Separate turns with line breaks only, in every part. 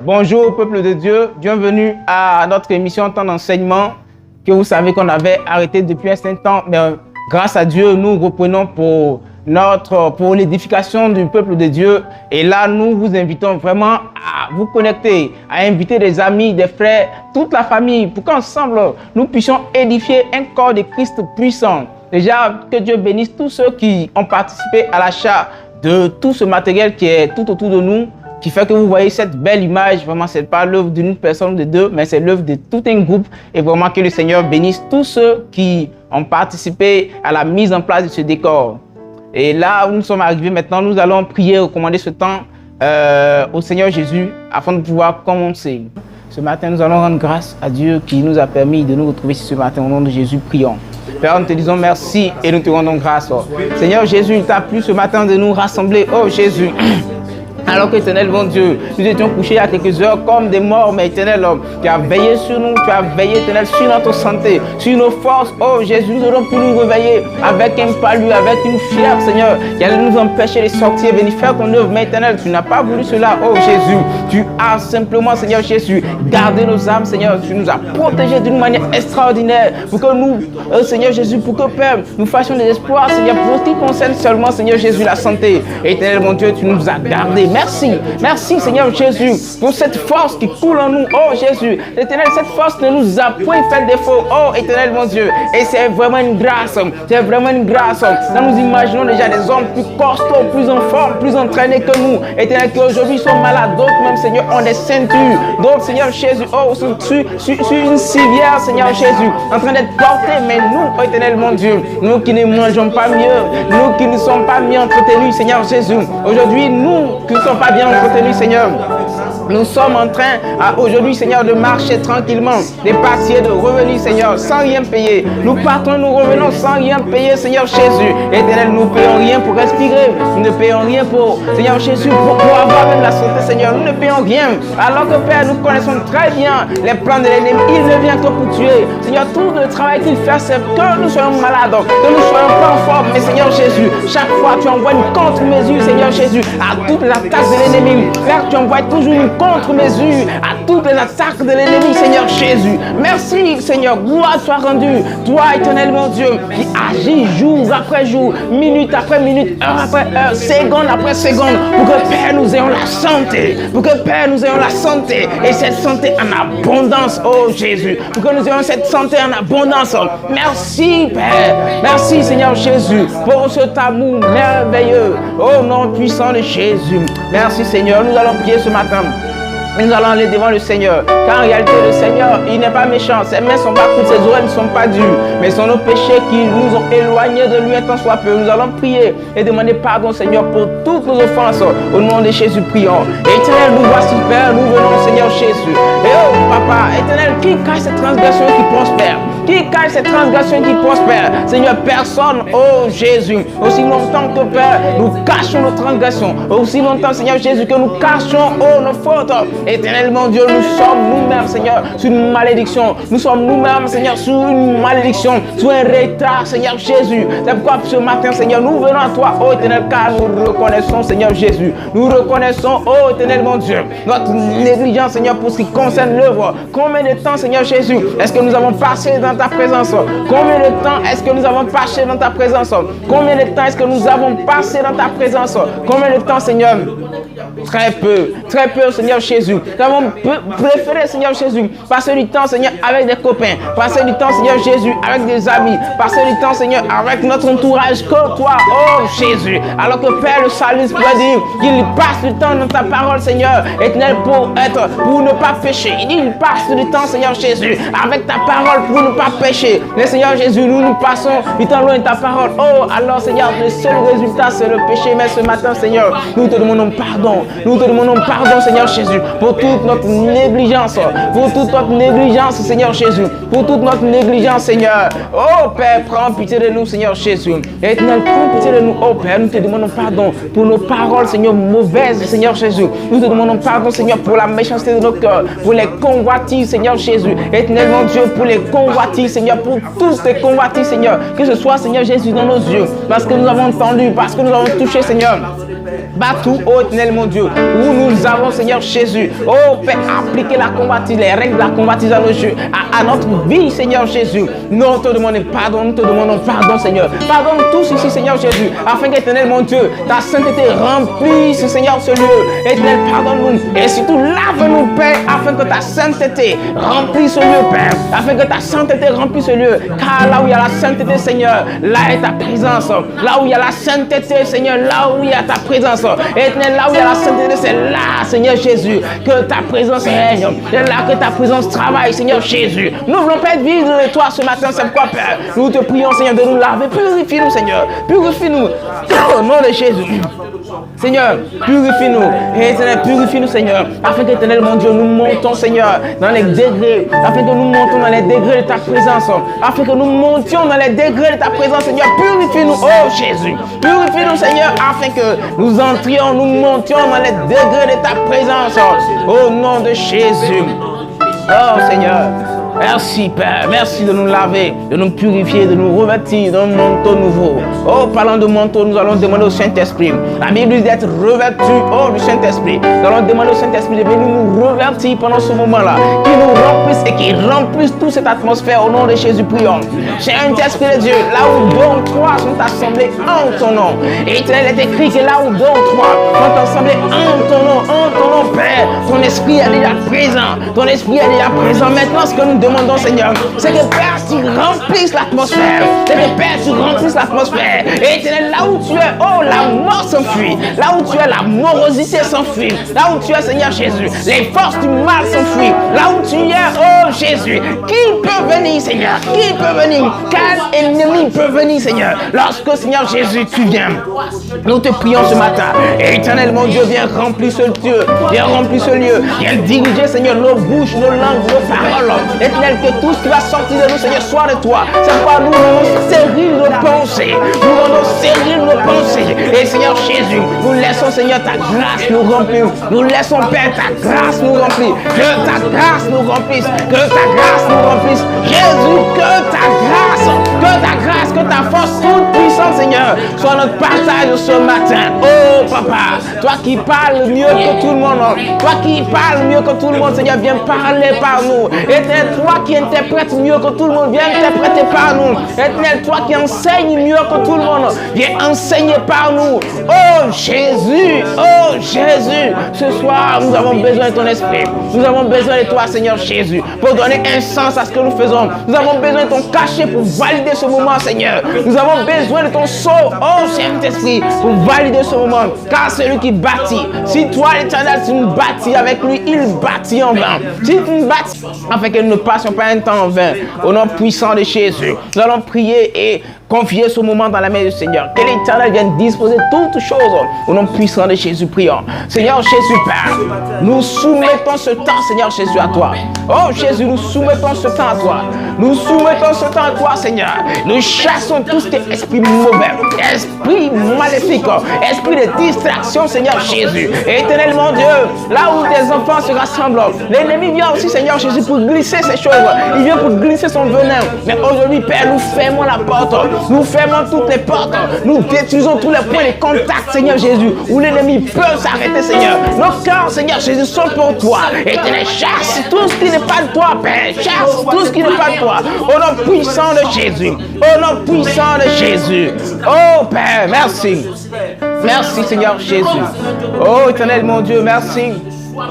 Bonjour peuple de Dieu, bienvenue à notre émission Temps d'enseignement que vous savez qu'on avait arrêté depuis un certain temps, mais grâce à Dieu, nous reprenons pour l'édification du peuple de Dieu. Et là, nous vous invitons vraiment à vous connecter, à inviter des amis, des frères, toute la famille, pour qu'ensemble, nous puissions édifier un corps de Christ puissant. Déjà, que Dieu bénisse tous ceux qui ont participé à l'achat de tout ce matériel qui est tout autour de nous, qui fait que vous voyez cette belle image. Vraiment, ce n'est pas l'œuvre d'une personne ou de deux, mais c'est l'œuvre de tout un groupe. Et vraiment que le Seigneur bénisse tous ceux qui ont participé à la mise en place de ce décor. Et là où nous sommes arrivés maintenant, nous allons prier, recommander ce temps au Seigneur Jésus afin de pouvoir commencer. Ce matin, nous allons rendre grâce à Dieu qui nous a permis de nous retrouver ici ce matin. Au nom de Jésus, prions. Père, nous te disons merci et nous te rendons grâce. Seigneur Jésus, il t'a plu ce matin de nous rassembler. Oh Jésus. Alors que, éternel, mon Dieu, nous étions couchés il y a quelques heures comme des morts, mais éternel, tu as veillé sur nous, tu as veillé, éternel, sur notre santé, sur nos forces. Oh Jésus, nous aurons pu nous réveiller avec un palu, avec une fièvre, Seigneur, qui allait nous empêcher de sortir, venir faire ton œuvre. Mais éternel, tu n'as pas voulu cela. Oh Jésus, tu as simplement, Seigneur Jésus, gardé nos âmes, Seigneur. Tu nous as protégés d'une manière extraordinaire pour que nous, Seigneur Jésus, pour que, Père, nous fassions des espoirs, Seigneur, pour ce qui concerne seulement, Seigneur Jésus, la santé. Éternel, mon Dieu, tu nous as gardés. Merci Seigneur Jésus pour cette force qui coule en nous. Oh Jésus, éternel, cette force ne nous a point fait défaut. Oh éternel mon Dieu, et c'est vraiment une grâce. C'est vraiment une grâce. Quand nous imaginons déjà des hommes plus costauds, plus en forme, plus entraînés que nous. Éternel, qui aujourd'hui sont malades. D'autres même, Seigneur, ont des ceintures. D'autres, Seigneur Jésus, oh, sur une civière, Seigneur Jésus, en train d'être portés. Mais nous, oh éternel mon Dieu, nous qui ne mangeons pas mieux, nous qui ne sommes pas mieux entretenus, Seigneur Jésus, aujourd'hui, nous qui ne sommes pas bien entretenus, Seigneur. Nous sommes en train, aujourd'hui, Seigneur, de marcher tranquillement, de passer, de revenir, Seigneur, sans rien payer. Nous partons, nous revenons sans rien payer, Seigneur Jésus. Éternel, nous ne payons rien pour respirer. Nous ne payons rien pour, Seigneur Jésus, pour avoir même la santé, Seigneur. Nous ne payons rien. Alors que, Père, nous connaissons très bien les plans de l'ennemi. Il ne vient que pour tuer. Seigneur, tout le travail qu'il fait, c'est que nous soyons malades, que nous soyons pas en forme. Mais, Seigneur Jésus, chaque fois, tu envoies une contre-mesure, Seigneur Jésus, à toutes les attaques de l'ennemi. Père, tu envoies toujours une contre-mesure à toutes les attaques de l'ennemi, Seigneur Jésus. Merci, Seigneur. Gloire soit rendue. Toi, éternel mon Dieu, qui agis jour après jour, minute après minute, heure après heure, seconde après seconde, pour que, Père, nous ayons la santé. Pour que, Père, nous ayons la santé. Et cette santé en abondance, oh Jésus. Pour que nous ayons cette santé en abondance. Merci, Père. Merci, Seigneur Jésus, pour cet amour merveilleux. Au nom puissant de Jésus. Merci, Seigneur. Nous allons prier ce matin. Nous allons aller devant le Seigneur. Car en réalité, le Seigneur, il n'est pas méchant. Ses mains ne sont pas courtes, ses oreilles ne sont pas dures. Mais ce sont nos péchés qui nous ont éloignés de lui un temps soit peu. Nous allons prier et demander pardon, Seigneur, pour toutes nos offenses. Au nom de Jésus, prions. Éternel, nous voici, Père, nous venons, Seigneur Jésus. Et oh, Papa, Éternel, qui cache cette transgression qui prospère? Qui cache cette transgression qui prospère? Seigneur, personne, oh Jésus. Aussi longtemps que, Père, nous cachons nos transgressions. Aussi longtemps, Seigneur Jésus, que nous cachons, oh, nos fautes. Éternel, mon Dieu, nous sommes nous-mêmes, Seigneur, sur une malédiction. Nous sommes nous-mêmes, Seigneur, sur une malédiction, sur un retard, Seigneur Jésus. C'est pourquoi ce matin, Seigneur, nous venons à toi, oh Éternel, car nous reconnaissons, Seigneur Jésus. Nous reconnaissons, oh Éternel, mon Dieu, notre négligence, Seigneur, pour ce qui concerne l'œuvre. Combien de temps, Seigneur Jésus, est-ce que nous avons passé dans ta présence? Combien de temps est-ce que nous avons passé dans ta présence? Combien de temps est-ce que nous avons passé dans ta présence? Combien de temps, Seigneur? Très peu, Seigneur Jésus. Nous avons préféré, Seigneur Jésus, passer du temps, Seigneur, avec des copains, passer du temps, Seigneur Jésus, avec des amis, passer du temps, Seigneur, avec notre entourage que toi, oh Jésus. Alors que Père, le salut peut dire qu'il passe du temps dans ta parole, Seigneur, éternel, pour ne pas pécher. Il passe du temps, Seigneur Jésus, avec ta parole pour ne pas pécher. Mais Seigneur Jésus, nous passons du temps loin de ta parole. Oh, alors Seigneur, le seul résultat, c'est le péché. Mais ce matin, Seigneur, nous te demandons pardon. Nous te demandons pardon, Seigneur Jésus, pour toute notre négligence, Seigneur Jésus, pour toute notre négligence, Seigneur. Oh Père, prends pitié de nous, Seigneur Jésus. Éternel, prends pitié de nous. Oh Père, nous te demandons pardon pour nos paroles, Seigneur, mauvaises, Seigneur Jésus. Nous te demandons pardon, Seigneur, pour la méchanceté de nos cœurs, pour les convoitises, Seigneur Jésus. Éternel, mon Dieu, pour les convoitises, Seigneur, pour toutes les convoitises, Seigneur. Que ce soit, Seigneur Jésus, dans nos yeux, parce que nous avons entendu, parce que nous avons touché, Seigneur. Partout, oh éternel mon Dieu, où nous avons, Seigneur Jésus, oh Père, appliqué la convoitise, les règles de la convoitise à nos jeux, à notre vie, Seigneur Jésus. Nous te demandons pardon, nous te demandons pardon, Seigneur. Pardonne tous ici, Seigneur Jésus, afin qu'éternel mon Dieu, ta sainteté remplisse, Seigneur, ce lieu. Éternel, pardonne-nous et surtout lave-nous, Père, afin que ta sainteté remplisse ce lieu, Père, afin que ta sainteté remplisse ce lieu. Car là où il y a la sainteté, Seigneur, là est ta présence. Là où il y a la sainteté, Seigneur, là où il y a ta présence. Éternel, là où il y a la sainteté, c'est là, Seigneur Jésus, que ta présence règne. C'est là que ta présence travaille, Seigneur Jésus. Nous ne voulons pas être vides de toi ce matin, c'est pourquoi, Père, nous te prions, Seigneur, de nous laver. Purifie-nous, Seigneur. Purifie-nous. Au nom de Jésus. Seigneur, purifie-nous. Éternel, purifie-nous, Seigneur. Afin qu'éternel, mon Dieu, nous montons, Seigneur, dans les degrés. Afin que nous montons dans les degrés de ta présence. Afin que nous montions dans les degrés de ta présence, Seigneur. Purifie-nous, oh Jésus. Purifie-nous, Seigneur, afin que nous entrions, nous montions dans les degrés de ta présence. Au nom de Jésus. Oh Seigneur. Merci Père, merci de nous laver, de nous purifier, de nous revêtir d'un manteau nouveau. Oh, parlant de manteau, nous allons demander au Saint-Esprit. La Bible dit d'être revêtu, oh, du Saint-Esprit. Nous allons demander au Saint-Esprit de venir nous revêtir pendant ce moment-là, qui nous remplisse et qui remplisse toute cette atmosphère au nom de Jésus, prions. Saint-Esprit de Dieu, là où deux ou trois sont assemblés en ton nom. Et il est écrit que là où deux ou trois sont assemblés en ton nom, Père, ton esprit est déjà présent. Ton esprit est déjà présent. Maintenant, ce que nous demandons, Seigneur, c'est que Père, tu remplisses l'atmosphère. C'est que Père, tu remplisses l'atmosphère. Et là où tu es, oh, la mort s'enfuit. Là où tu es, la morosité s'enfuit. Là où tu es, Seigneur Jésus, les forces du mal s'enfuient. Là où tu es, oh Jésus, qui peut venir, Seigneur? Qui peut venir? Quel ennemi peut venir, Seigneur? Lorsque, Seigneur Jésus, tu viens. Nous te prions ce matin. Éternel, mon Dieu, viens remplir ce lieu. Viens remplir ce lieu. Viens diriger, Seigneur, nos bouches, nos langues, nos paroles. Éternel, que tout ce qui va sortir de nous, Seigneur, soit de toi. C'est pourquoi nous rendons stériles nos pensées. Nous rendons stériles nos pensées. Et Seigneur Jésus, nous laissons, Seigneur, ta grâce nous remplir. Nous laissons, Père, ta grâce nous remplir. Que ta grâce nous remplisse. Que ta grâce nous remplisse. Jésus, que ta grâce, que ta force toute puissante, Seigneur, soit notre partage ce matin. Oh, Papa, toi qui parles mieux que tout le monde, toi qui parles mieux que tout le monde, Seigneur, viens parler par nous. Éternel, toi qui interprètes mieux que tout le monde, viens interpréter par nous. Éternel, toi qui enseignes mieux que tout le monde, viens enseigner par nous. Oh Jésus, ce soir, nous avons besoin de ton esprit. Nous avons besoin de toi, Seigneur Jésus, pour donner un sens à ce que nous faisons. Nous avons besoin de ton cachet pour valider ce moment, Seigneur. Nous avons besoin de ton sceau, oh Saint-Esprit, pour valider ce moment. Car celui qui bâtit, si toi, l'Éternel, tu nous bâtis avec lui, il bâtit en vain. Si tu nous bâtis, afin que nous ne passions pas un temps en vain, au nom puissant de Jésus, nous allons prier et confier ce moment dans la main du Seigneur. Que l'Éternel vienne disposer toutes choses au nom puissant de Jésus, prions. Seigneur Jésus, Père, nous soumettons ce temps, Seigneur Jésus, à toi. Oh Jésus, nous soumettons ce temps à toi. Nous soumettons ce temps à toi, Seigneur. Nous chassons tout ce qui est esprit mauvais, esprit maléfique, esprit de distraction, Seigneur Jésus. Éternel mon Dieu, là où tes enfants se rassemblent, l'ennemi vient aussi, Seigneur Jésus, pour glisser ces choses. Il vient pour glisser son venin. Mais aujourd'hui, Père, nous fermons la porte. Nous fermons toutes les portes. Nous détruisons tous les points de contact, Seigneur Jésus, où l'ennemi peut s'arrêter, Seigneur. Nos cœurs, Seigneur Jésus, sont pour toi. Éternel, chasse tout ce qui n'est pas de toi, Père. Chasse tout ce qui n'est pas de toi. Au nom puissant de Jésus. Au nom puissant de Jésus. Oh, Père, merci. Merci, Seigneur Jésus. Oh, Éternel, mon Dieu, merci.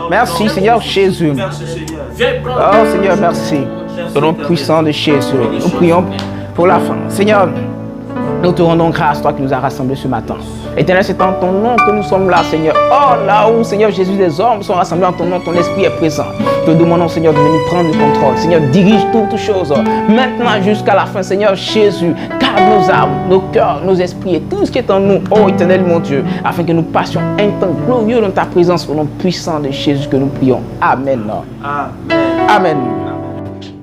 Merci, Seigneur Jésus. Oh, Seigneur, merci. Au nom puissant de Jésus. Nous prions pour la fin. Seigneur, nous te rendons grâce, toi qui nous as rassemblés ce matin. Éternel, c'est en ton nom que nous sommes là, Seigneur. Oh, là où, Seigneur Jésus, les hommes sont rassemblés en ton nom, ton esprit est présent. Te demandons, Seigneur, de venir prendre le contrôle. Seigneur, dirige toutes choses. Maintenant jusqu'à la fin, Seigneur Jésus, garde nos âmes, nos cœurs, nos esprits et tout ce qui est en nous, oh Éternel, mon Dieu, afin que nous passions un temps glorieux dans ta présence, au nom puissant de Jésus que nous prions. Amen. Amen.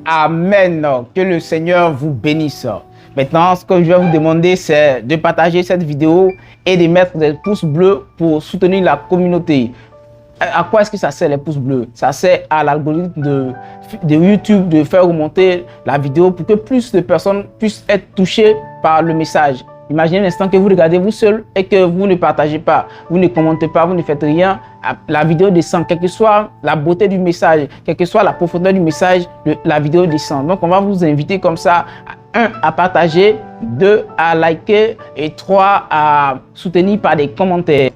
Amen. Que le Seigneur vous bénisse. Maintenant, ce que je vais vous demander, c'est de partager cette vidéo et de mettre des pouces bleus pour soutenir la communauté. À quoi est-ce que ça sert les pouces bleus? Ça sert à l'algorithme de YouTube de faire remonter la vidéo pour que plus de personnes puissent être touchées par le message. Imaginez un instant que vous regardez vous seul et que vous ne partagez pas, vous ne commentez pas, vous ne faites rien. La vidéo descend, quelle que soit la beauté du message, quelle que soit la profondeur du message, la vidéo descend. Donc, on va vous inviter comme ça, 1, à partager, 2, à liker et 3, à soutenir par des commentaires.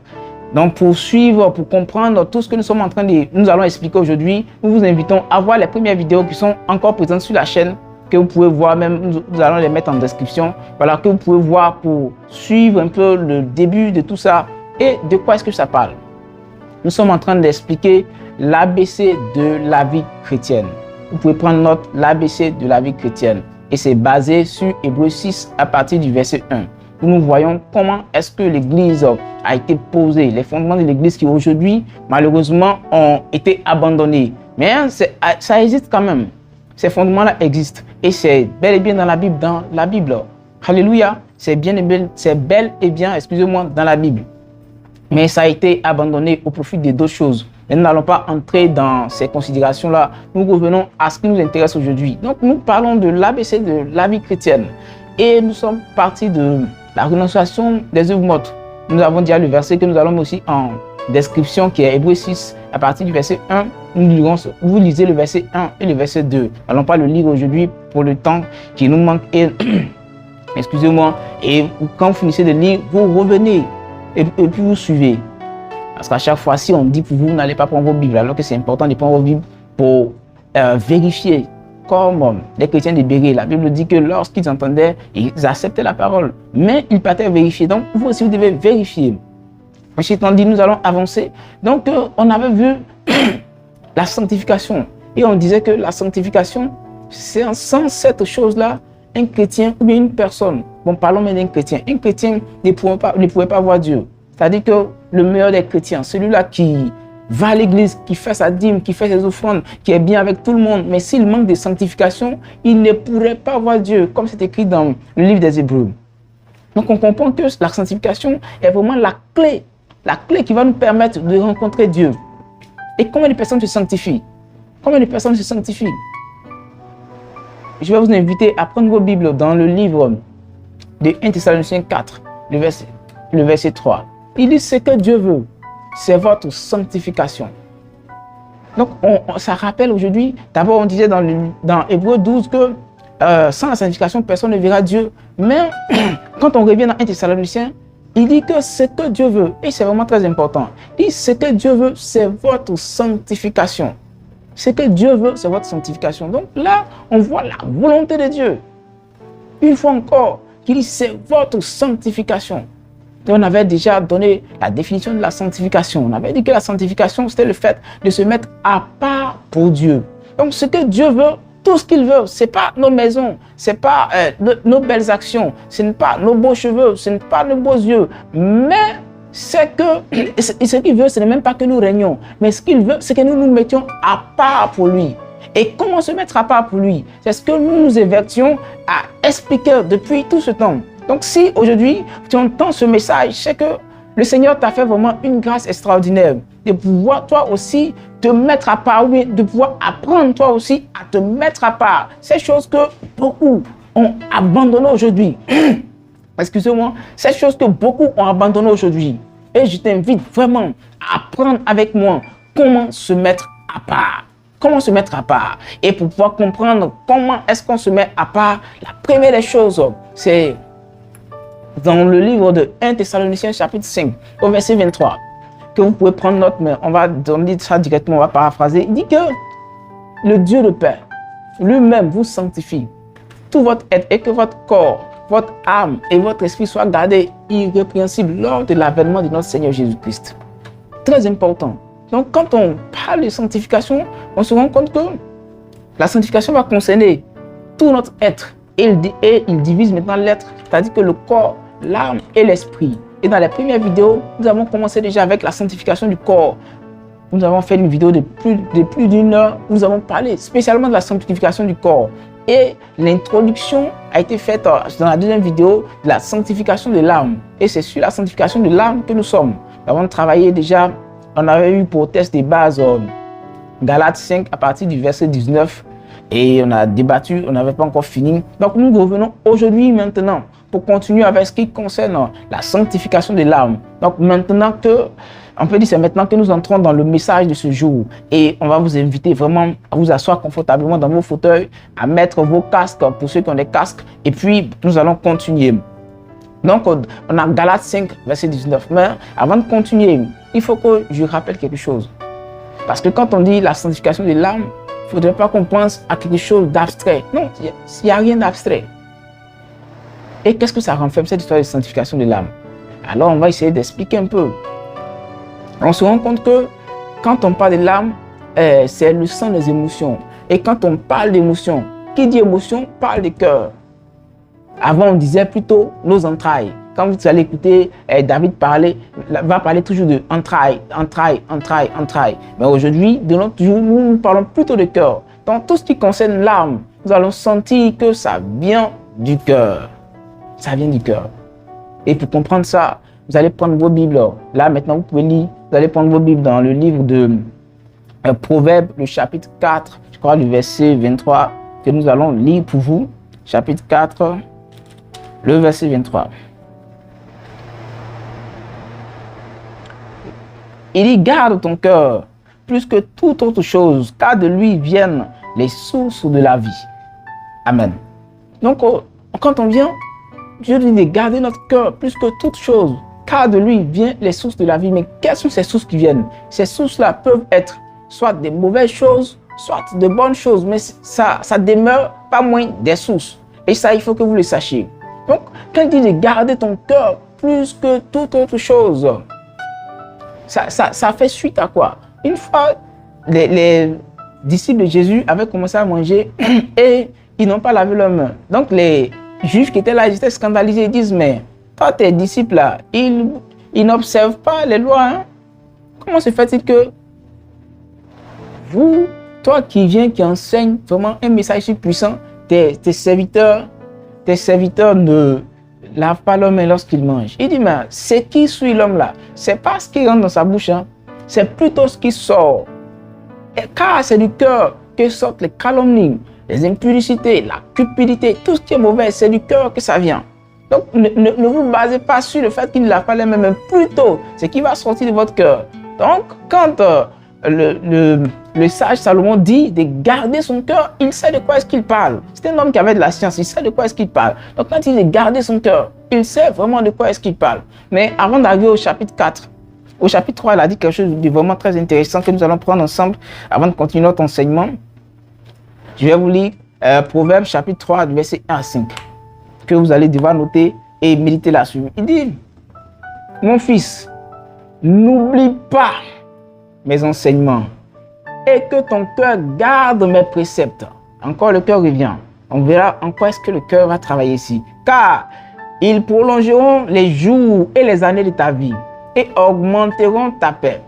Donc, pour suivre, pour comprendre tout ce que nous sommes en train de nous allons expliquer aujourd'hui, nous vous invitons à voir les premières vidéos qui sont encore présentes sur la chaîne, que vous pouvez voir, même nous allons les mettre en description, voilà, que vous pouvez voir pour suivre un peu le début de tout ça et de quoi est-ce que ça parle. Nous sommes en train d'expliquer l'ABC de la vie chrétienne. Vous pouvez prendre note, l'ABC de la vie chrétienne. Et c'est basé sur Hébreux 6 à partir du verset 1. Où nous voyons comment est-ce que l'Église a été posée, les fondements de l'Église qui aujourd'hui, malheureusement, ont été abandonnés. Mais ça existe quand même. Ces fondements-là existent. Et c'est bel et bien dans la Bible, Alléluia. C'est bel et bien, excusez-moi, dans la Bible. Mais ça a été abandonné au profit de d'autres choses. Mais nous n'allons pas entrer dans ces considérations-là. Nous revenons à ce qui nous intéresse aujourd'hui. Donc, nous parlons de l'ABC de la vie chrétienne. Et nous sommes partis de la renonciation des œuvres mortes. Nous avons déjà le verset que nous allons aussi en description qui est Hébreux 6 à partir du verset 1. Vous lisez le verset 1 et le verset 2. Nous n'allons pas le lire aujourd'hui pour le temps qui nous manque. Et excusez-moi. Et quand vous finissez de lire, vous revenez et puis vous suivez. Parce qu'à chaque fois, si on dit pour vous, vous n'allez pas prendre vos Bibles, alors que c'est important de prendre vos Bibles pour vérifier. Comme les chrétiens de Béret, la Bible dit que lorsqu'ils entendaient, ils acceptaient la parole, mais ils partaient vérifier. Donc, vous aussi, vous devez vérifier. Ensuite, on dit, nous allons avancer. Donc, on avait vu la sanctification. Et on disait que la sanctification, c'est sans cette chose-là, un chrétien ou bien une personne, bon, parlons même d'un chrétien, un chrétien ne pouvait pas voir Dieu. C'est-à-dire que le meilleur des chrétiens, celui-là qui va à l'église, qui fait sa dîme, qui fait ses offrandes, qui est bien avec tout le monde, mais s'il manque de sanctification, il ne pourrait pas voir Dieu, comme c'est écrit dans le livre des Hébreux. Donc on comprend que la sanctification est vraiment la clé qui va nous permettre de rencontrer Dieu. Et combien de personnes se sanctifient? Combien de personnes se sanctifient? Je vais vous inviter à prendre vos Bibles dans le livre de 1 Thessaloniciens 4, le verset 3. Il dit ce que Dieu veut, c'est votre sanctification. Donc, ça rappelle aujourd'hui, d'abord on disait dans Hébreux 12 que sans la sanctification, personne ne verra Dieu. Mais quand on revient dans 1 Thessaloniciens, il dit que ce que Dieu veut, et c'est vraiment très important, il dit ce que Dieu veut, c'est votre sanctification. Ce que Dieu veut, c'est votre sanctification. Donc là, on voit la volonté de Dieu. Une fois encore, il dit c'est votre sanctification. Et on avait déjà donné la définition de la sanctification. On avait dit que la sanctification, c'était le fait de se mettre à part pour Dieu. Donc, ce que Dieu veut, tout ce qu'il veut, ce n'est pas nos maisons, ce n'est pas nos belles actions, ce n'est pas nos beaux cheveux, ce n'est pas nos beaux yeux. Mais ce qu'il veut, ce n'est même pas que nous régnions. Mais ce qu'il veut, c'est que nous nous mettions à part pour lui. Et comment se mettre à part pour lui? C'est ce que nous nous évertions à expliquer depuis tout ce temps. Donc si aujourd'hui tu entends ce message, c'est que le Seigneur t'a fait vraiment une grâce extraordinaire de pouvoir toi aussi te mettre à part, oui, de pouvoir apprendre toi aussi à te mettre à part. Ces choses que beaucoup ont abandonnées aujourd'hui. Excusez-moi, ces choses que beaucoup ont abandonnées aujourd'hui. Et je t'invite vraiment à apprendre avec moi comment se mettre à part. Comment se mettre à part. Et pour pouvoir comprendre comment est-ce qu'on se met à part, la première des choses, c'est dans le livre de 1 Thessaloniciens chapitre 5, au verset 23, que vous pouvez prendre note, mais on va donner ça directement, on va paraphraser. Il dit que le Dieu de paix, lui-même vous sanctifie, tout votre être, et que votre corps, votre âme et votre esprit soient gardés irrépréhensibles lors de l'avènement de notre Seigneur Jésus-Christ. Très important. Donc quand on parle de sanctification, on se rend compte que la sanctification va concerner tout notre être. Et il divise maintenant l'être, c'est-à-dire que le corps, l'âme et l'esprit. Et dans les premières vidéos, nous avons commencé déjà avec la sanctification du corps. Nous avons fait une vidéo de plus d'une heure. Nous avons parlé spécialement de la sanctification du corps. Et l'introduction a été faite dans la deuxième vidéo de la sanctification de l'âme. Et c'est sur la sanctification de l'âme que nous sommes. Nous avons travaillé déjà, on avait eu pour test des bases Galates 5 à partir du verset 19. Et on a débattu, on n'avait pas encore fini. Donc nous revenons aujourd'hui maintenant pour continuer avec ce qui concerne la sanctification de l'âme. Donc maintenant que, on peut dire c'est maintenant que nous entrons dans le message de ce jour et on va vous inviter vraiment à vous asseoir confortablement dans vos fauteuils, à mettre vos casques pour ceux qui ont des casques et puis nous allons continuer. Donc on a Galates 5 verset 19. Mais avant de continuer, il faut que je rappelle quelque chose. Parce que quand on dit la sanctification de l'âme, il ne faudrait pas qu'on pense à quelque chose d'abstrait. Non, il n'y a rien d'abstrait. Et qu'est-ce que ça renferme cette histoire de sanctification de l'âme? Alors on va essayer d'expliquer un peu. On se rend compte que quand on parle de l'âme, c'est le sang des émotions. Et quand on parle d'émotions, qui dit émotion parle de cœur. Avant on disait plutôt nos entrailles. Quand vous allez écouter David parler, va parler toujours de entrailles, entrailles, entrailles, entrailles. Mais aujourd'hui, de notre jour, nous parlons plutôt de cœur. Dans tout ce qui concerne l'âme, nous allons sentir que ça vient du cœur. Ça vient du cœur. Et pour comprendre ça, vous allez prendre vos Bibles. Là, maintenant, vous pouvez lire. Vous allez prendre vos Bibles dans le livre de Proverbes, le chapitre 4, je crois, le verset 23, que nous allons lire pour vous. Chapitre 4, le verset 23. Il dit, garde ton cœur plus que toute autre chose, car de lui viennent les sources de la vie. Amen. Donc, quand on vient, Dieu dit de garder notre cœur plus que toute chose, car de lui viennent les sources de la vie. Mais quelles sont ces sources qui viennent? Ces sources-là peuvent être soit des mauvaises choses, soit de bonnes choses, mais ça demeure pas moins des sources. Et ça, il faut que vous le sachiez. Donc, quand il dit de garder ton cœur plus que toute autre chose, ça fait suite à quoi? Une fois, les disciples de Jésus avaient commencé à manger et ils n'ont pas lavé leurs mains. Donc, les Juifs qui étaient là, ils étaient scandalisés. Ils disent, mais toi, tes disciples là, ils n'observent pas les lois. Hein? Comment se fait-il que vous, toi qui viens, qui enseigne vraiment un message si puissant, tes serviteurs ne lavent pas leurs mains lorsqu'ils mangent? Il dit, mais c'est qui suit l'homme là? C'est pas ce qui rentre dans sa bouche, hein? C'est plutôt ce qui sort. Et car c'est du cœur que sortent les calomnies, les impudicités, la cupidité, tout ce qui est mauvais, c'est du cœur que ça vient. Donc ne vous basez pas sur le fait qu'il ne lave pas les mains, mais plutôt ce qui va sortir de votre cœur. Donc quand le sage Salomon dit de garder son cœur, il sait de quoi est-ce qu'il parle. C'est un homme qui avait de la science, il sait de quoi est-ce qu'il parle. Donc quand il dit de garder son cœur, il sait vraiment de quoi est-ce qu'il parle. Mais avant d'arriver au chapitre 4, au chapitre 3, il a dit quelque chose de vraiment très intéressant que nous allons prendre ensemble avant de continuer notre enseignement. Je vais vous lire Proverbes chapitre 3, du verset 1 à 5, que vous allez devoir noter et méditer là-dessus. Il dit, mon fils, n'oublie pas mes enseignements et que ton cœur garde mes préceptes. Encore le cœur revient. On verra en quoi est-ce que le cœur va travailler ici. Car ils prolongeront les jours et les années de ta vie et augmenteront ta paix.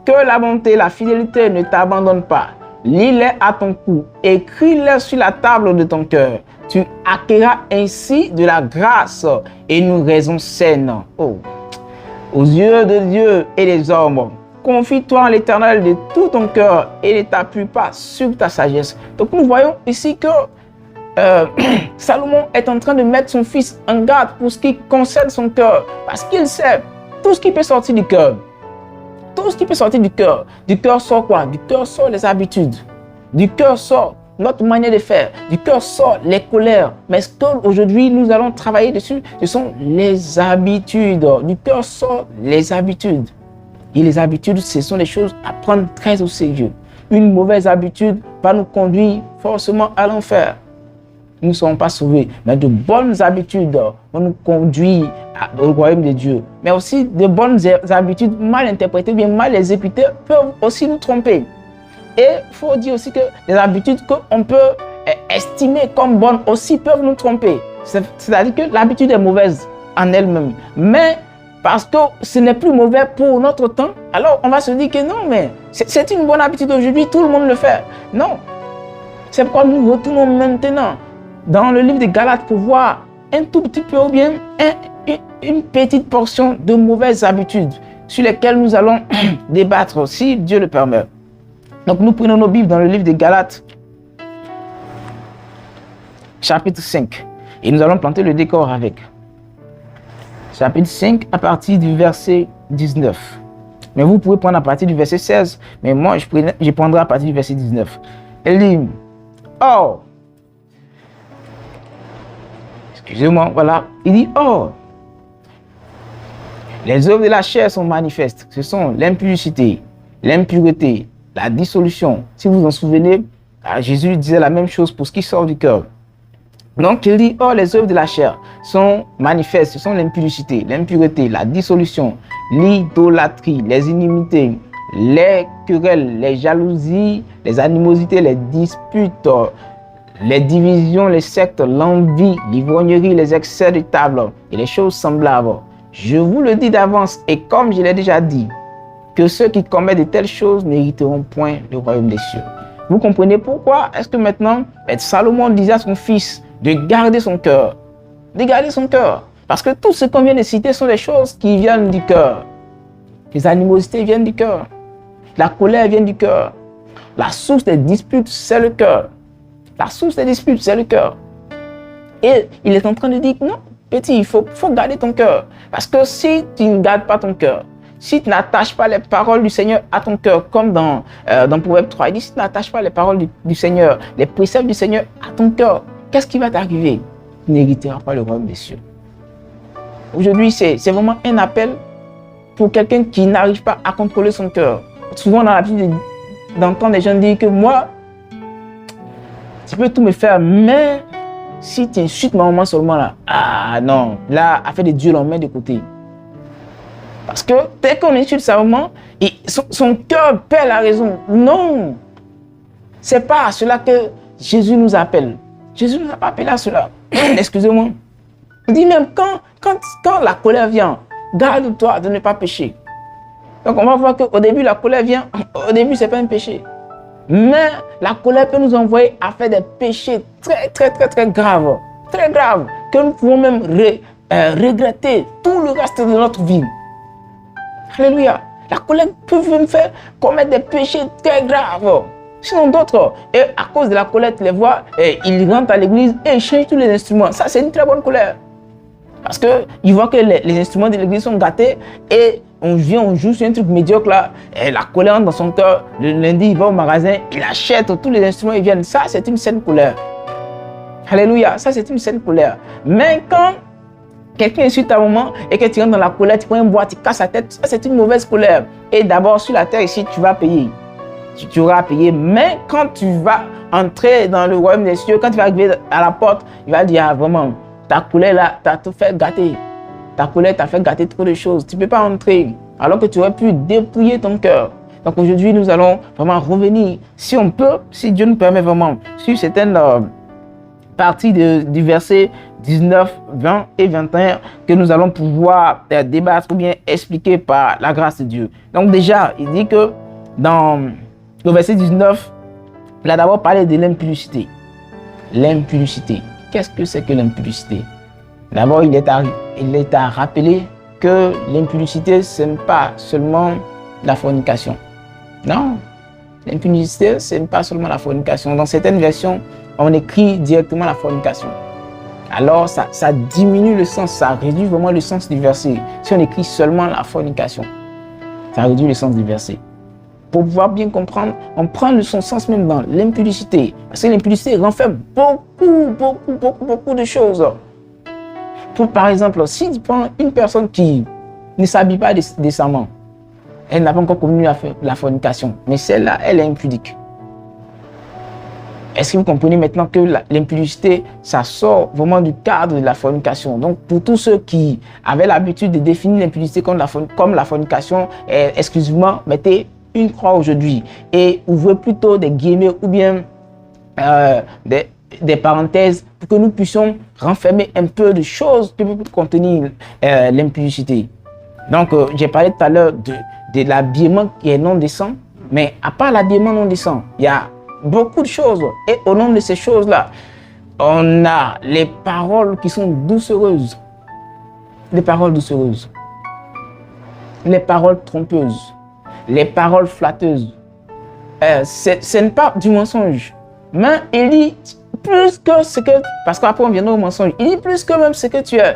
Que la bonté et la fidélité ne t'abandonnent pas. Lis-les à ton cou, écris-les sur la table de ton cœur. Tu acquerras ainsi de la grâce et une raison saine. Oh. Aux yeux de Dieu et des hommes, confie-toi en l'Éternel de tout ton cœur et ne t'appuie pas sur ta sagesse. Donc nous voyons ici que Salomon est en train de mettre son fils en garde pour ce qui concerne son cœur, parce qu'il sait tout ce qui peut sortir du cœur. Tout ce qui peut sortir du cœur. Du cœur sort quoi? Du cœur sort les habitudes. Du cœur sort notre manière de faire. Du cœur sort les colères. Mais ce qu'aujourd'hui nous allons travailler dessus, ce sont les habitudes. Du cœur sort les habitudes. Et les habitudes, ce sont des choses à prendre très au sérieux. Une mauvaise habitude va nous conduire forcément à l'enfer. Nous ne serons pas sauvés, mais de bonnes habitudes vont nous conduire au royaume de Dieu. Mais aussi de bonnes habitudes mal interprétées, bien mal exécutées, peuvent aussi nous tromper. Et il faut dire aussi que les habitudes qu'on peut estimer comme bonnes aussi peuvent nous tromper. C'est-à-dire que l'habitude est mauvaise en elle-même. Mais parce que ce n'est plus mauvais pour notre temps, alors on va se dire que non, mais c'est une bonne habitude aujourd'hui, tout le monde le fait. Non. C'est pourquoi nous retournons maintenant dans le livre de Galates pour voir un tout petit peu ou bien une petite portion de mauvaises habitudes sur lesquelles nous allons débattre si Dieu le permet. Donc nous prenons nos Bibles dans le livre de Galates, chapitre 5, et nous allons planter le décor avec. chapitre 5, à partir du verset 19. Mais vous pouvez prendre à partir du verset 16, mais moi, je prendrai à partir du verset 19. Elle dit, oh, excusez-moi, voilà, il dit, oh, les œuvres de la chair sont manifestes. Ce sont l'impudicité, l'impureté, la dissolution. Si vous vous en souvenez, Jésus disait la même chose pour ce qui sort du cœur. Donc, il dit, oh, les œuvres de la chair sont manifestes. Ce sont l'impudicité, l'impureté, la dissolution, l'idolâtrie, les inimités, les querelles, les jalousies, les animosités, les disputes, les divisions, les sectes, l'envie, l'ivrognerie, les excès de table et les choses semblables. Je vous le dis d'avance, et comme je l'ai déjà dit, que ceux qui commettent de telles choses n'hériteront point le royaume des cieux. Vous comprenez pourquoi est-ce que maintenant, Salomon disait à son fils de garder son cœur. De garder son cœur. Parce que tout ce qu'on vient de citer sont des choses qui viennent du cœur. Les animosités viennent du cœur. La colère vient du cœur. La source des disputes, c'est le cœur. La source des disputes, c'est le cœur. Et il est en train de dire, non, petit, il faut garder ton cœur. Parce que si tu ne gardes pas ton cœur, si tu n'attaches pas les paroles du Seigneur à ton cœur, comme dans Proverbe 3, il dit, si tu n'attaches pas les paroles du Seigneur, les préceptes du Seigneur à ton cœur, qu'est-ce qui va t'arriver? Tu n'hériteras pas le royaume des cieux. Aujourd'hui, c'est vraiment un appel pour quelqu'un qui n'arrive pas à contrôler son cœur. Souvent, on a l'habitude d'entendre des gens dire que moi, tu peux tout me faire, mais si tu insultes ma maman seulement là, ah non, là, affaire de Dieu, l'on met de côté. Parce que dès qu'on insulte sa maman, son cœur perd la raison. Non, c'est pas à cela que Jésus nous appelle. Jésus ne nous a pas appelé à cela. Excusez-moi. Il dit même quand la colère vient, garde-toi de ne pas pécher. Donc on va voir qu'au début, la colère vient. Au début, ce n'est pas un péché. Mais la colère peut nous envoyer à faire des péchés très, très, très, très graves. Très graves. Que nous pouvons même regretter tout le reste de notre vie. Alléluia. La colère peut nous faire commettre des péchés très graves. Sinon d'autres, et à cause de la colère, tu les vois, ils rentrent à l'église et ils changent tous les instruments. Ça, c'est une très bonne colère. Parce qu'ils voient que les instruments de l'église sont gâtés et on joue sur un truc médiocre là. Et la colère entre dans son cœur. Le lundi, il va au magasin, il achète tous les instruments, ils viennent. Ça, c'est une saine colère. Alléluia. Ça, c'est une saine colère. Mais quand quelqu'un insulte ta maman et que tu rentres dans la colère, tu prends un bois, tu casses la tête, ça, c'est une mauvaise colère. Et d'abord, sur la terre ici, tu vas payer. Tu auras payé, mais quand tu vas entrer dans le royaume des cieux, quand tu vas arriver à la porte, il va dire, ah, vraiment, ta colère là, t'as tout fait gâter. Ta colère t'a fait gâter trop de choses. Tu ne peux pas entrer, alors que tu aurais pu dépouiller ton cœur. Donc aujourd'hui, nous allons vraiment revenir, si on peut, si Dieu nous permet vraiment, sur certaines parties du verset 19, 20 et 21, que nous allons pouvoir débattre ou bien expliquer par la grâce de Dieu. Donc déjà, il dit que dans le verset 19, il a d'abord parlé de l'impudicité. L'impudicité. Qu'est-ce que c'est que l'impudicité? D'abord, il est à rappeler que l'impudicité, ce n'est pas seulement la fornication. Non, l'impudicité, ce n'est pas seulement la fornication. Dans certaines versions, on écrit directement la fornication. Alors, ça diminue le sens, ça réduit vraiment le sens du verset. Si on écrit seulement la fornication, ça réduit le sens du verset. Pour pouvoir bien comprendre, on prend son sens même dans l'impudicité. Parce que l'impudicité renferme beaucoup de choses. Par exemple, si tu prends une personne qui ne s'habille pas décemment, elle n'a pas encore commis la fornication, mais celle-là, elle est impudique. Est-ce que vous comprenez maintenant que l'impudicité, ça sort vraiment du cadre de la fornication? Donc, pour tous ceux qui avaient l'habitude de définir l'impudicité comme la fornication, exclusivement, mettez une croix aujourd'hui et ouvrez plutôt des guillemets ou bien des parenthèses pour que nous puissions renfermer un peu de choses qui peuvent contenir l'impudicité. Donc, j'ai parlé tout à l'heure de l'habillement qui est non décent, mais à part l'habillement non décent, il y a beaucoup de choses. Et au nom de ces choses-là, on a les paroles qui sont doucereuses. Les paroles doucereuses. Les paroles trompeuses. Les paroles flatteuses. Ce n'est pas du mensonge. Mais il dit plus que ce que... Parce qu'après on vient au mensonge. Il dit plus que même ce que tu es.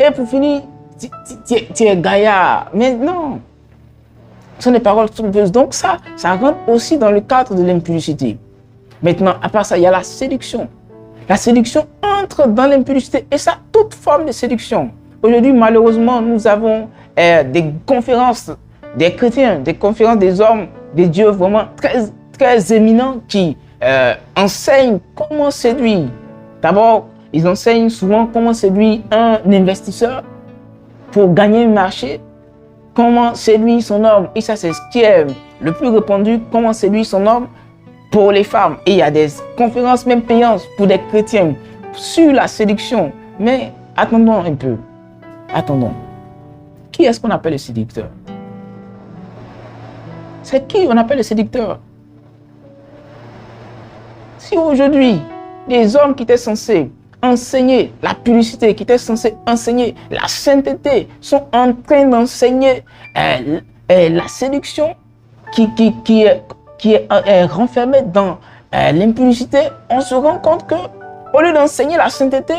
Et pour finir, tu es gaillard. Mais non. Ce sont des paroles trompeuses. Donc ça rentre aussi dans le cadre de l'impudicité. Maintenant, à part ça, il y a la séduction. La séduction entre dans l'impudicité. Et ça, toute forme de séduction. Aujourd'hui, malheureusement, nous avons des conférences des chrétiens, des conférences des hommes, des dieux vraiment très, très éminents qui enseignent comment séduire. D'abord, ils enseignent souvent comment séduire un investisseur pour gagner un marché, comment séduire son homme. Et ça, c'est ce qui est le plus répandu, comment séduire son homme pour les femmes. Et il y a des conférences même payantes pour des chrétiens sur la séduction. Mais attendons un peu. Attendons. Qui est-ce qu'on appelle le séducteur? C'est qui on appelle le séducteur? Si aujourd'hui, les hommes qui étaient censés enseigner la publicité, qui étaient censés enseigner la sainteté, sont en train d'enseigner la séduction qui est renfermée dans l'impudicité, on se rend compte que au lieu d'enseigner la sainteté,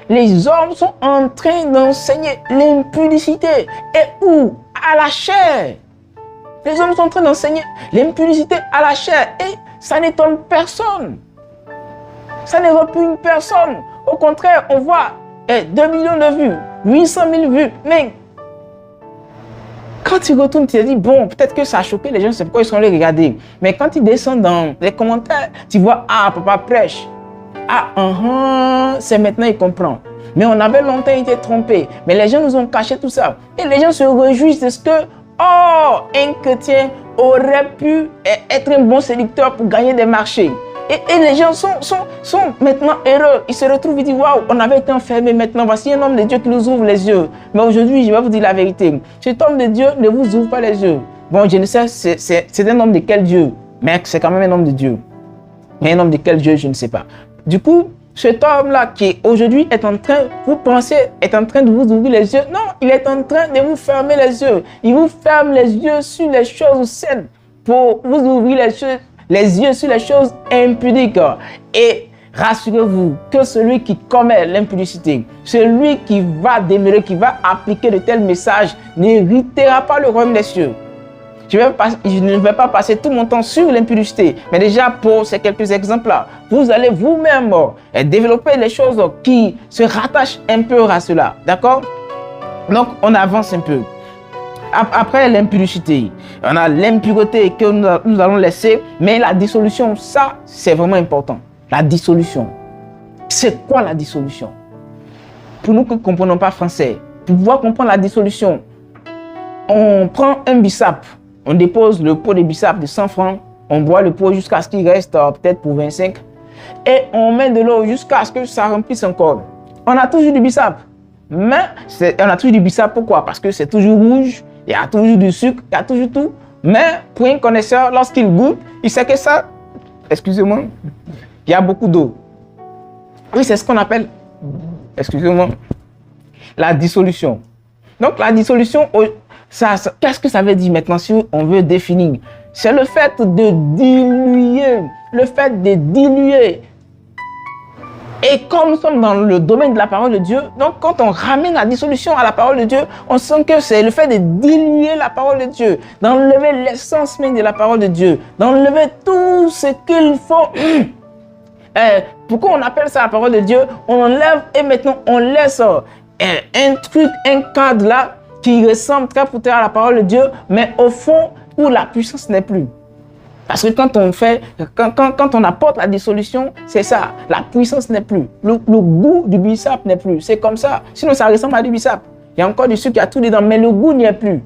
les hommes sont en train d'enseigner l'impudicité. Et où? À la chair. Les hommes sont en train d'enseigner l'impudicité à la chair. Et ça n'étonne personne. Ça ne repugne personne. Au contraire, on voit 2 millions de vues, 800 000 vues. Mais quand tu retournes, tu te dis, bon, peut-être que ça a choqué les gens, c'est pourquoi ils sont allés regarder. Mais quand tu descends dans les commentaires, tu vois, ah, papa prêche. Ah, c'est maintenant, il comprend. Mais on avait longtemps été trompés. Mais les gens nous ont caché tout ça. Et les gens se réjouissent de ce que, oh, un chrétien aurait pu être un bon séducteur pour gagner des marchés. Et les gens sont maintenant heureux. Ils se retrouvent et disent, waouh, on avait été enfermés maintenant. Voici un homme de Dieu qui nous ouvre les yeux. Mais aujourd'hui, je vais vous dire la vérité. Cet homme de Dieu ne vous ouvre pas les yeux. Bon, je ne sais, c'est un homme de quel Dieu. Mais c'est quand même un homme de Dieu. Mais un homme de quel Dieu, je ne sais pas. Du coup, cet homme-là qui aujourd'hui est en train, vous pensez, est en train de vous ouvrir les yeux. Non, il est en train de vous fermer les yeux. Il vous ferme les yeux sur les choses saines pour vous ouvrir les yeux sur les choses impudiques. Et rassurez-vous que celui qui commet l'impudicité, celui qui va demeurer, qui va appliquer de tels messages, n'héritera pas le royaume des cieux. Je ne vais pas passer tout mon temps sur l'impudicité, mais déjà pour ces quelques exemples-là, vous allez vous-même développer les choses qui se rattachent un peu à cela. D'accord? Donc, on avance un peu. Après l'impudicité, on a l'impureté que nous allons laisser, mais la dissolution, ça, c'est vraiment important. La dissolution. C'est quoi la dissolution? Pour nous qui ne comprenons pas français, pour pouvoir comprendre la dissolution, on prend un bissap. On dépose le pot de bissap de 100 francs, on boit le pot jusqu'à ce qu'il reste peut-être pour 25 et on met de l'eau jusqu'à ce que ça remplisse encore. On a toujours du bissap, mais on a toujours du bissap pourquoi? Parce que c'est toujours rouge, il y a toujours du sucre, il y a toujours tout. Mais pour un connaisseur, lorsqu'il goûte, il sait que ça, excusez-moi, il y a beaucoup d'eau. Oui, c'est ce qu'on appelle, excusez-moi, la dissolution. Donc la dissolution, qu'est-ce que ça veut dire maintenant si on veut définir? C'est le fait de diluer, le fait de diluer. Et comme nous sommes dans le domaine de la parole de Dieu, donc quand on ramène la dissolution à la parole de Dieu, on sent que c'est le fait de diluer la parole de Dieu, d'enlever l'essence même de la parole de Dieu, d'enlever tout ce qu'il faut. Pourquoi on appelle ça la parole de Dieu? On enlève et maintenant on laisse un truc, un cadre là, qui ressemble très peut-être à la parole de Dieu, mais au fond, où la puissance n'est plus. Parce que quand on apporte la dissolution, c'est ça, la puissance n'est plus. Le goût du bissap n'est plus. C'est comme ça. Sinon, ça ressemble à du bissap. Il y a encore du sucre, il y a tout dedans, mais le goût n'y est plus.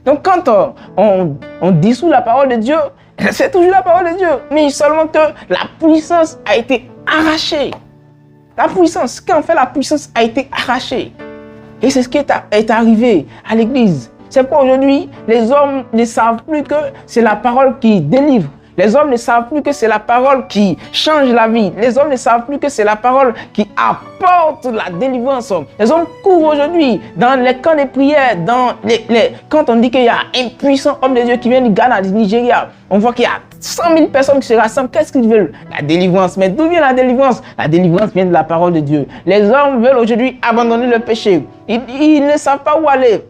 Donc, quand on dissout la parole de Dieu, c'est toujours la parole de Dieu. Mais seulement que la puissance a été arrachée. La puissance, quand on fait la puissance a été arrachée. Et c'est ce qui est arrivé à l'église. C'est pourquoi aujourd'hui, les hommes ne savent plus que c'est la parole qui délivre. Les hommes ne savent plus que c'est la parole qui change la vie. Les hommes ne savent plus que c'est la parole qui apporte la délivrance. Les hommes courent aujourd'hui dans les camps de prière, quand on dit qu'il y a un puissant homme de Dieu qui vient du Ghana, du Nigeria, on voit qu'il y a 100 000 personnes qui se rassemblent, qu'est-ce qu'ils veulent? La délivrance. Mais d'où vient la délivrance? La délivrance vient de la parole de Dieu. Les hommes veulent aujourd'hui abandonner le péché. Ils ne savent pas où aller.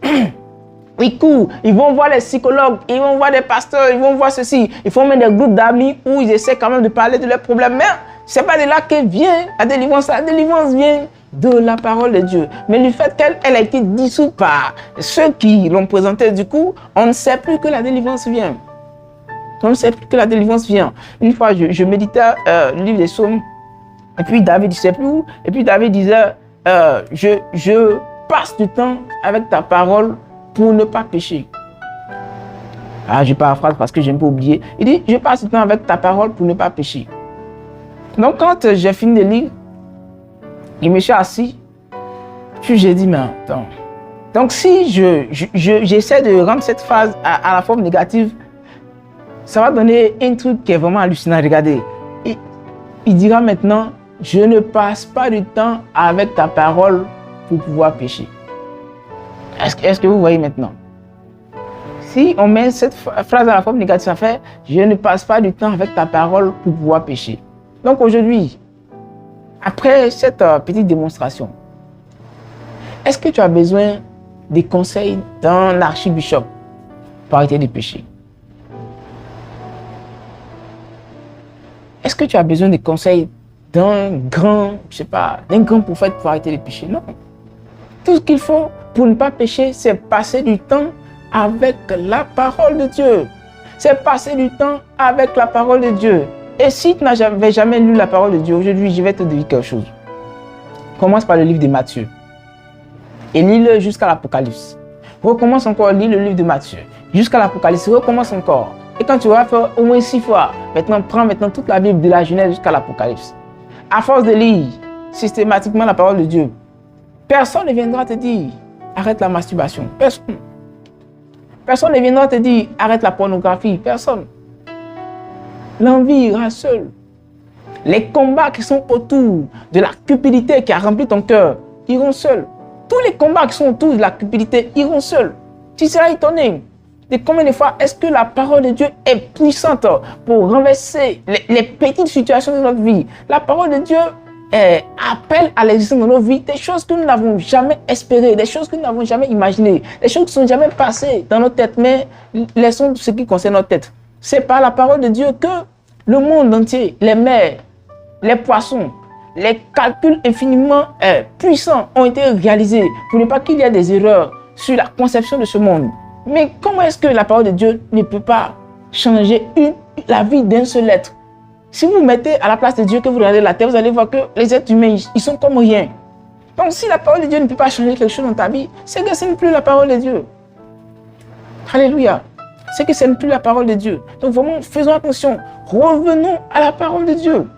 Ils courent, ils vont voir les psychologues, ils vont voir des pasteurs, ils vont voir ceci. Ils font même des groupes d'amis où ils essaient quand même de parler de leurs problèmes. Mais ce n'est pas de là que vient la délivrance. La délivrance vient de la parole de Dieu. Mais le fait qu'elle a été dissoute par ceux qui l'ont présentée, du coup, on ne sait plus que la délivrance vient. On ne sait plus que la délivrance vient. Une fois, je méditais le livre des Psaumes, et puis David, je ne sais plus où, et puis David disait, je passe du temps avec ta parole pour ne pas pécher. Ah, je paraphrase parce que je n'ai pas oublié. Il dit, je passe du temps avec ta parole pour ne pas pécher. Donc, quand j'ai fini de lire, je me suis assis, puis j'ai dit, mais attends. Donc, si j'essaie de rendre cette phrase à la forme négative, ça va donner un truc qui est vraiment hallucinant. Regardez, il dira maintenant, je ne passe pas du temps avec ta parole pour pouvoir pécher. Est-ce que vous voyez maintenant? Si on met cette phrase à la forme négative, ça fait « Je ne passe pas du temps avec ta parole pour pouvoir pécher ». Donc aujourd'hui, après cette petite démonstration, est-ce que tu as besoin des conseils d'un archibishop pour arrêter de pécher? Est-ce que tu as besoin des conseils d'un grand, je sais pas, d'un grand prophète pour arrêter de pécher? Non. Tout ce qu'il faut pour ne pas pécher, c'est passer du temps avec la parole de Dieu. C'est passer du temps avec la parole de Dieu. Et si tu n'as jamais lu la parole de Dieu, aujourd'hui, je vais te dire quelque chose. Commence par le livre de Matthieu. Et lis-le jusqu'à l'Apocalypse. Recommence encore, lis le livre de Matthieu. Jusqu'à l'Apocalypse, recommence encore. Et quand tu vas faire au moins 6 fois, maintenant, prends maintenant toute la Bible de la Genèse jusqu'à l'Apocalypse. À force de lire systématiquement la parole de Dieu, personne ne viendra te dire arrête la masturbation. Personne. Personne ne viendra te dire arrête la pornographie. Personne. L'envie ira seule. Les combats qui sont autour de la cupidité qui a rempli ton cœur iront seuls. Tous les combats qui sont autour de la cupidité iront seuls. Tu seras étonné de combien de fois est-ce que la parole de Dieu est puissante pour renverser les petites situations de notre vie. La parole de Dieu appelle à l'existence de nos vies des choses que nous n'avons jamais espérées, des choses que nous n'avons jamais imaginées, des choses qui ne sont jamais passées dans notre tête, mais laissons ce qui concerne notre tête. C'est par la parole de Dieu que le monde entier, les mers, les poissons, les calculs infiniment puissants ont été réalisés pour ne pas qu'il y ait des erreurs sur la conception de ce monde. Mais comment est-ce que la parole de Dieu ne peut pas changer la vie d'un seul être? Si vous mettez à la place de Dieu, que vous regardez la terre, vous allez voir que les êtres humains, ils sont comme rien. Donc si la parole de Dieu ne peut pas changer quelque chose dans ta vie, c'est que ce n'est plus la parole de Dieu. Alléluia. C'est que ce n'est plus la parole de Dieu. Donc vraiment, faisons attention. Revenons à la parole de Dieu.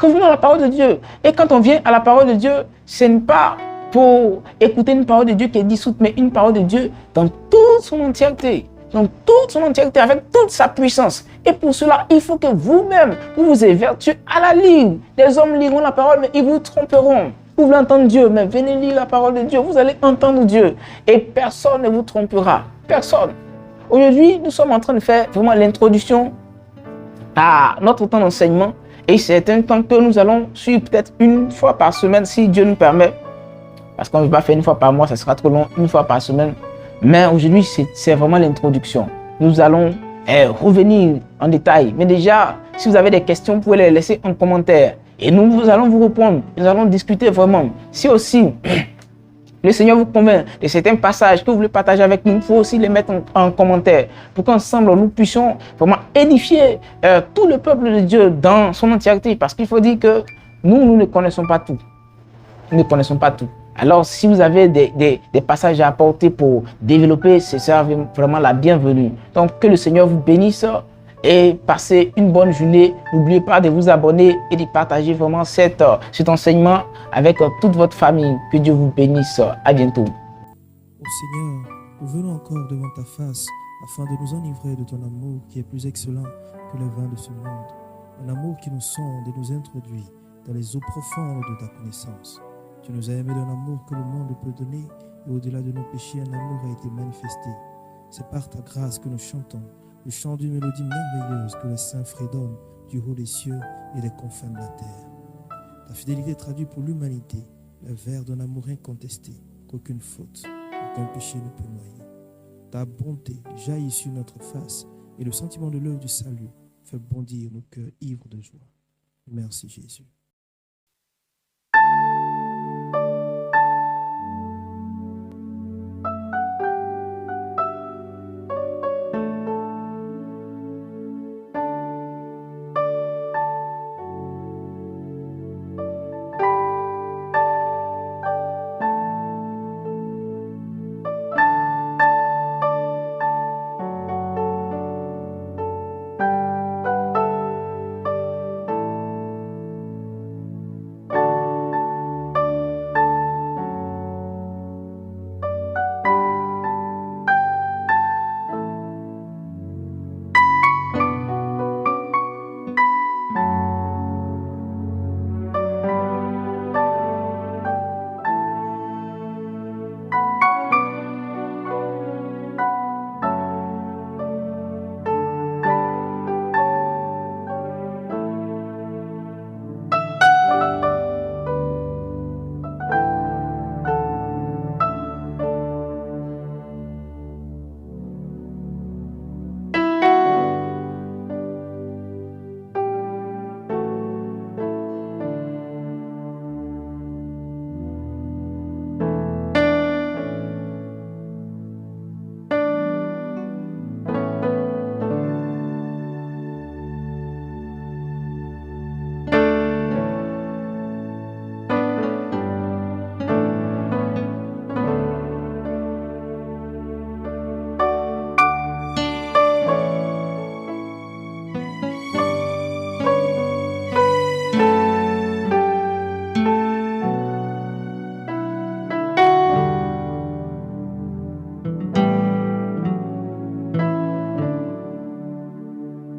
Revenons à la parole de Dieu. Et quand on vient à la parole de Dieu, ce n'est pas pour écouter une parole de Dieu qui est dissoute, mais une parole de Dieu dans toute son entièreté. Dans toute son entièreté, avec toute sa puissance. Et pour cela, il faut que vous-même, vous vous évertuez à la ligne. Les hommes liront la parole, mais ils vous tromperont. Vous voulez entendre Dieu, mais venez lire la parole de Dieu. Vous allez entendre Dieu. Et personne ne vous trompera. Personne. Aujourd'hui, nous sommes en train de faire vraiment l'introduction à notre temps d'enseignement. Et c'est un temps que nous allons suivre peut-être une fois par semaine, si Dieu nous permet. Parce qu'on ne va pas faire une fois par mois, ça sera trop long, une fois par semaine. Mais aujourd'hui, c'est vraiment l'introduction. Nous allons revenir en détail. Mais déjà, si vous avez des questions, vous pouvez les laisser en commentaire. Et nous allons vous répondre. Nous allons discuter vraiment. Si aussi le Seigneur vous convainc de certains passages que vous voulez partager avec nous, il faut aussi les mettre en commentaire pour qu'ensemble, nous puissions vraiment édifier tout le peuple de Dieu dans son entièreté. Parce qu'il faut dire que nous ne connaissons pas tout. Nous ne connaissons pas tout. Alors, si vous avez des passages à apporter pour développer, c'est ça vraiment la bienvenue. Donc, que le Seigneur vous bénisse et passez une bonne journée. N'oubliez pas de vous abonner et de partager vraiment cet enseignement avec toute votre famille. Que Dieu vous bénisse. À bientôt.
Oh Seigneur, nous venons encore devant ta face afin de nous enivrer de ton amour qui est plus excellent que les vins de ce monde. Un amour qui nous sonde et nous introduit dans les eaux profondes de ta connaissance. Tu nous as aimés d'un amour que le monde peut donner et au-delà de nos péchés, un amour a été manifesté. C'est par ta grâce que nous chantons. le chant d'une mélodie merveilleuse que les saints fredonnent du haut des cieux et des confins de la terre. Ta fidélité traduit pour l'humanité le vers d'un amour incontesté qu'aucune faute, aucun péché ne peut noyer. Ta bonté jaillit sur notre face et le sentiment de l'œuvre du salut fait bondir nos cœurs ivres de joie. Merci Jésus.